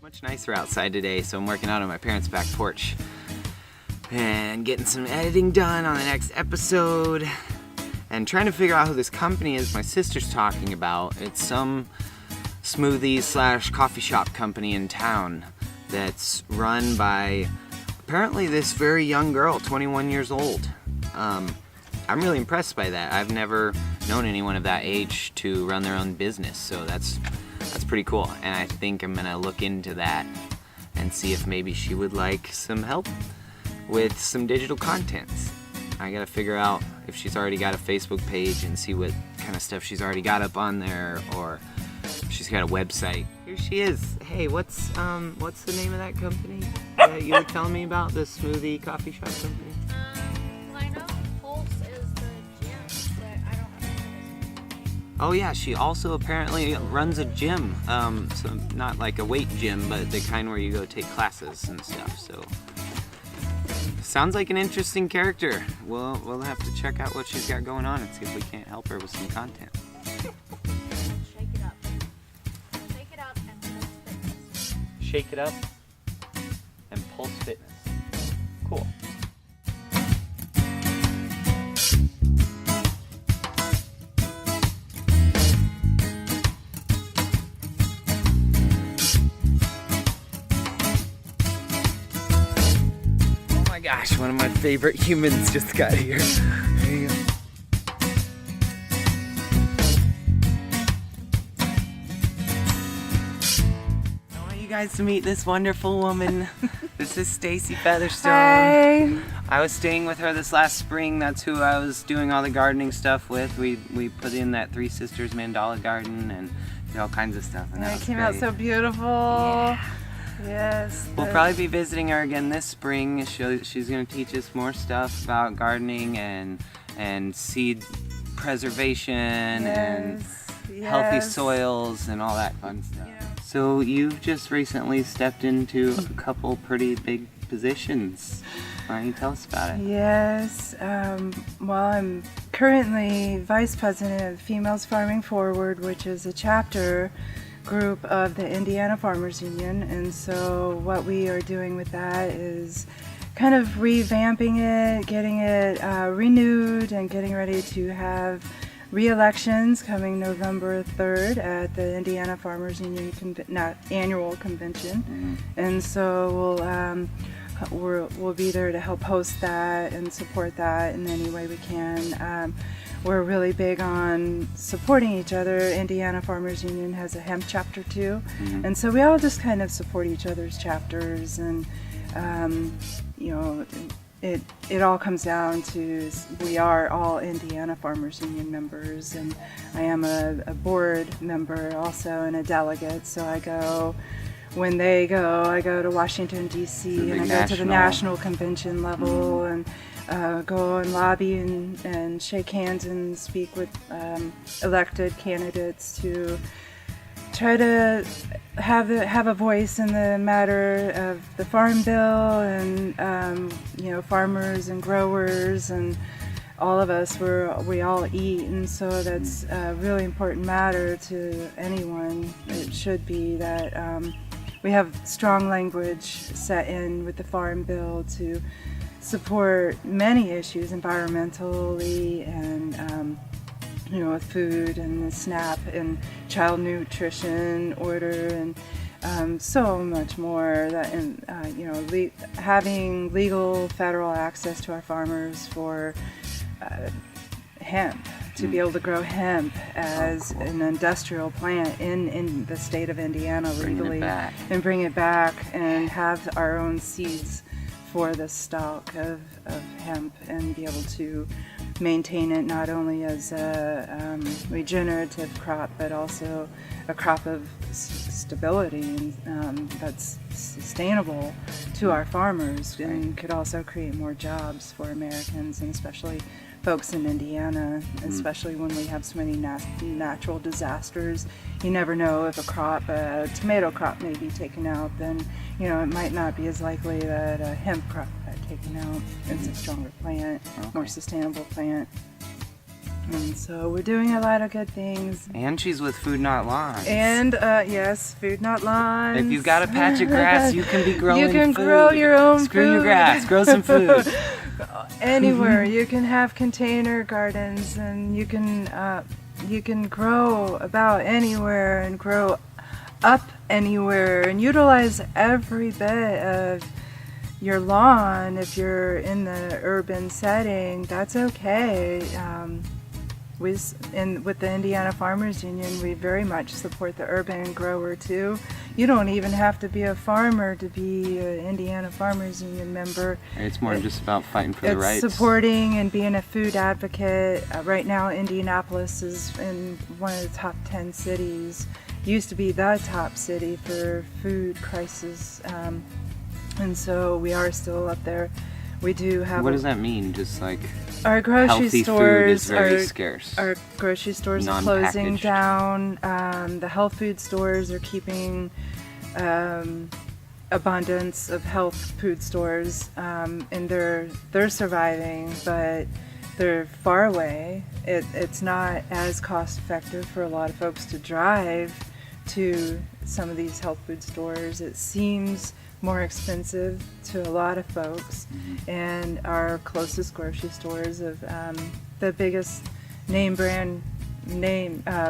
Much nicer outside today, so I'm working out on my parents' back porch and getting some editing done on the next episode and trying to figure out who this company is my sister's talking about. It's some smoothie / coffee shop company in town that's run by apparently this very young girl, 21 years old. I'm really impressed by that. I've never known anyone of that age to run their own business, so that's pretty cool, and I think I'm gonna look into that and see if maybe she would like some help with some digital content. I gotta figure out if she's already got a Facebook page and see what kind of stuff she's already got up on there, or if she's got a website. Here she is. Hey, what's the name of that company that you were telling me about, the smoothie coffee shop company? I know Pulse is the gym, but I don't know. Oh yeah, she also apparently runs a gym. So not like a weight gym, but the kind where you go take classes and stuff. So sounds like an interesting character. We'll have to check out what she's got going on and see if we can't help her with some content. Shake it up. Shake it up and Pulse Fitness. Shake it up and Pulse Fitness. Cool. Gosh, one of my favorite humans just got here. There you go. I want you guys to meet this wonderful woman. This is Stacy Featherstone. Hi. I was staying with her this last spring. That's who I was doing all the gardening stuff with. We put in that Three Sisters mandala garden and did all kinds of stuff. And And that it was came out great. so beautiful. Yeah. Yes. We'll probably be visiting her again this spring. She's going to teach us more stuff about gardening and seed preservation and healthy soils and all that fun stuff. Yeah. So you've just recently stepped into a couple pretty big positions. Why don't you tell us about it? Yes. Well, I'm currently Vice President of Females Farming Forward, which is a chapter group of the Indiana Farmers Union, and so what we are doing with that is kind of revamping it, getting it renewed, and getting ready to have re-elections coming November 3rd at the Indiana Farmers Union annual convention. And so we'll be there to help host that and support that in any way we can. We're really big on supporting each other. Indiana Farmers Union has a hemp chapter too, and so we all just kind of support each other's chapters, and it all comes down to we are all Indiana Farmers Union members, and I am a board member also and a delegate, so I go. When they go, I go to Washington, D.C., and I go to the national convention level and go and lobby and shake hands and speak with elected candidates to try to have a voice in the matter of the Farm Bill and farmers and growers and all of us. We all eat, and so that's a really important matter to anyone. It should be that we have strong language set in with the Farm Bill to support many issues environmentally and with food and the SNAP and child nutrition order and so much more. That having legal federal access to our farmers for hemp, to be able to grow hemp as an industrial plant in the state of Indiana legally, and bring it back and have our own seeds for the stock of hemp and be able to maintain it not only as a regenerative crop but also a crop of stability and that's sustainable to our farmers and could also create more jobs for Americans, and especially folks in Indiana, especially when we have so many natural disasters. You never know if a tomato crop may be taken out, then it might not be as likely that a hemp crop got taken out. It's a stronger plant, more sustainable plant. And so we're doing a lot of good things. And she's with Food Not Lawns. And yes, Food Not Lawns. If you've got a patch of grass, you can be growing You can food. grow your own Screw your food. grass, grow some food. Anywhere. You can have container gardens, and you can grow about anywhere and grow up anywhere and utilize every bit of your lawn. If you're in the urban setting, that's okay. With the Indiana Farmers Union, we very much support the urban grower too. You don't even have to be a farmer to be an Indiana Farmers Union member. It's more just about fighting for the It's rights. supporting and being a food advocate. Right now, Indianapolis is in one of the top 10 cities. Used to be the top city for food crisis, and so we are still up there. We do have. What does that mean? Just like our grocery healthy stores food is very are scarce. Our grocery stores are closing Non-packaged. down. The health food stores are keeping abundance of health food stores, and they're surviving, but they're far away. It's not as cost effective for a lot of folks to drive to some of these health food stores. It seems more expensive to a lot of folks, and our closest grocery stores of the biggest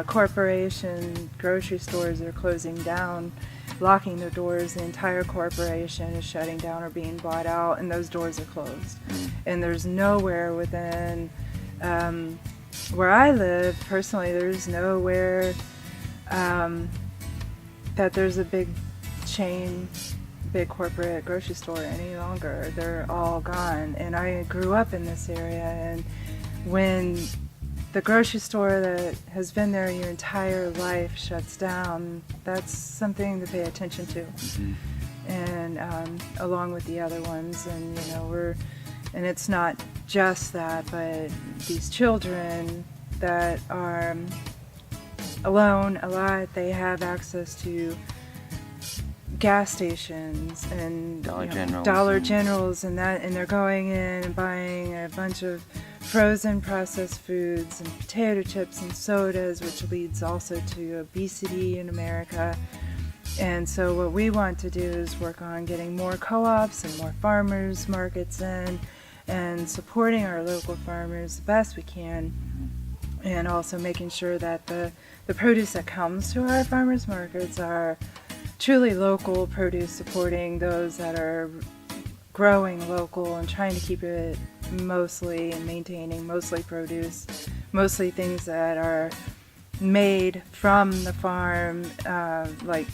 corporation grocery stores are closing down, locking their doors. The entire corporation is shutting down or being bought out, and those doors are closed. And there's nowhere within where I live personally, there's nowhere that there's a big chain, big corporate grocery store any longer. They're all gone. And I grew up in this area, and when the grocery store that has been there your entire life shuts down, that's something to pay attention to. And along with the other ones, and and it's not just that, but these children that are alone a lot, they have access to gas stations and Dollar Generals and that, and they're going in and buying a bunch of frozen processed foods and potato chips and sodas, which leads also to obesity in America. And so what we want to do is work on getting more co-ops and more farmers markets in, and supporting our local farmers the best we can, and also making sure that the produce that comes to our farmers markets are truly local produce, supporting those that are growing local and trying to keep it mostly and maintaining mostly produce, mostly things that are made from the farm, like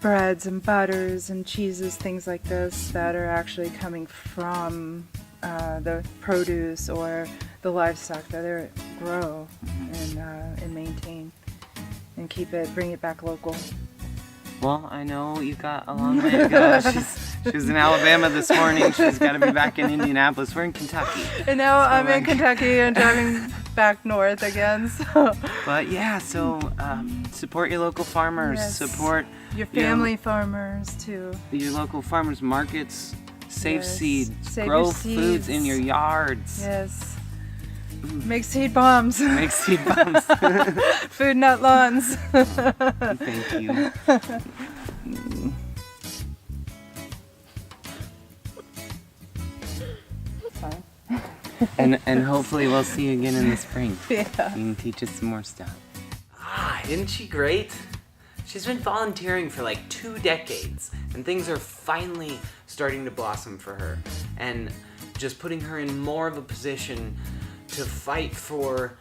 breads and butters and cheeses, things like this that are actually coming from the produce or the livestock that they grow and maintain, and bring it back local. Well, I know you've got a long way to go. She was in Alabama this morning. She's got to be back in Indianapolis. We're in Kentucky. And now I'm in Kentucky and driving back north again. So. But yeah, support your local farmers. Yes. Support your family farmers too. Your local farmers markets. Save Yes. seeds. Save Grow your foods in seeds. your yards. Yes. Make seed bombs. Make seed bombs. Food Not Lawns. Thank you. Fine. And hopefully we'll see you again in the spring. Yeah. You can teach us some more stuff. Isn't she great? She's been volunteering for like 2 decades, and things are finally starting to blossom for her, and just putting her in more of a position to fight for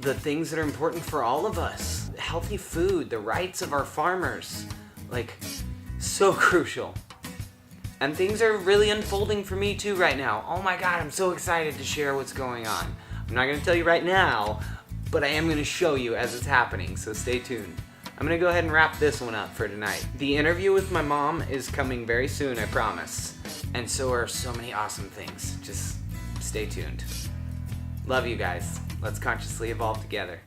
the things that are important for all of us. Healthy food, the rights of our farmers, like, so crucial. And things are really unfolding for me too right now. Oh my God, I'm so excited to share what's going on. I'm not gonna tell you right now, but I am gonna show you as it's happening, so stay tuned. I'm gonna go ahead and wrap this one up for tonight. The interview with my mom is coming very soon, I promise. And so are so many awesome things. Just stay tuned. Love you guys. Let's consciously evolve together.